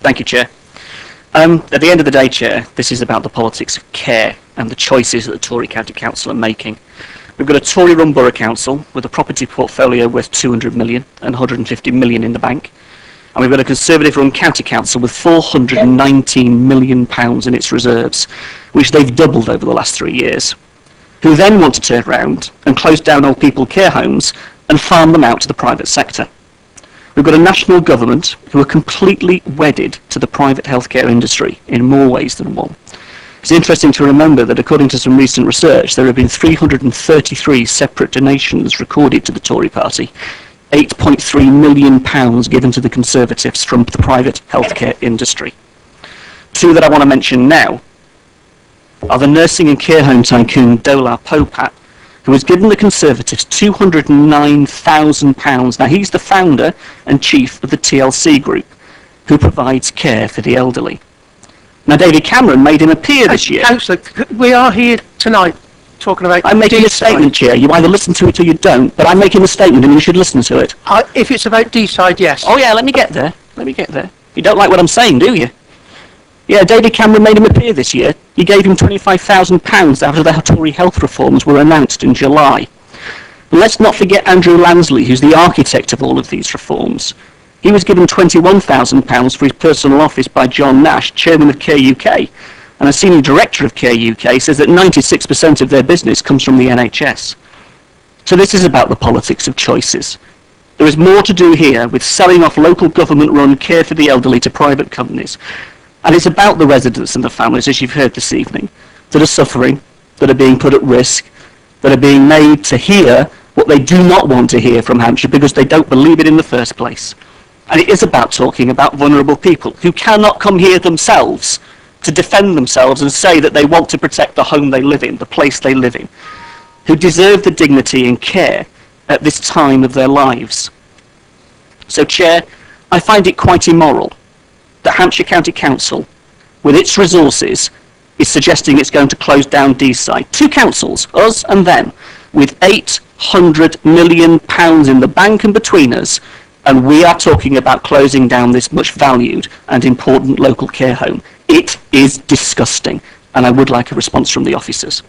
Thank you, Chair. At the end of the day, Chair, this is about the politics of care and the choices that the Tory County Council are making. We've got a Tory-run borough council with a property portfolio worth 200 million and 150 million in the bank. And we've got a Conservative-run county council with 419 million pounds in its reserves, which they've doubled over the last 3 years, who then want to turn around and close down old people care homes and farm them out to the private sector. We've got a national government who are completely wedded to the private healthcare industry in more ways than one. It's interesting to remember that according to some recent research, there have been 333 separate donations recorded to the Tory party, £8.3 million given to the Conservatives from the private healthcare industry. Two that I want to mention now are the nursing and care home tycoon Cllr Paul Harvey, who has given the Conservatives £209,000. Now, he's the founder and chief of the TLC group, who provides care for the elderly. Now, David Cameron made him appear this year. Councillor, we are here tonight talking about... I'm making a statement, Chair. You either listen to it or you don't, but I'm making a statement and you should listen to it. If it's about Deeside, yes. Oh, yeah, let me get there. You don't like what I'm saying, do you? Yeah, David Cameron made him appear this year. He gave him £25,000 after the Tory health reforms were announced in July. But let's not forget Andrew Lansley, who's the architect of all of these reforms. He was given £21,000 for his personal office by John Nash, chairman of Care UK, and a senior director of Care UK says that 96% of their business comes from the NHS. So this is about the politics of choices. There is more to do here with selling off local government-run care for the elderly to private companies. And it's about the residents and the families, as you've heard this evening, that are suffering, that are being put at risk, that are being made to hear what they do not want to hear from Hampshire because they don't believe it in the first place. And it is about talking about vulnerable people who cannot come here themselves to defend themselves and say that they want to protect the home they live in, the place they live in, who deserve the dignity and care at this time of their lives. So, Chair, I find it quite immoral that Hampshire County Council, with its resources, is suggesting it's going to close down Deeside. Two councils, us and them, with £800 million in the bank and between us, and we are talking about closing down this much valued and important local care home. It is disgusting, and I would like a response from the officers.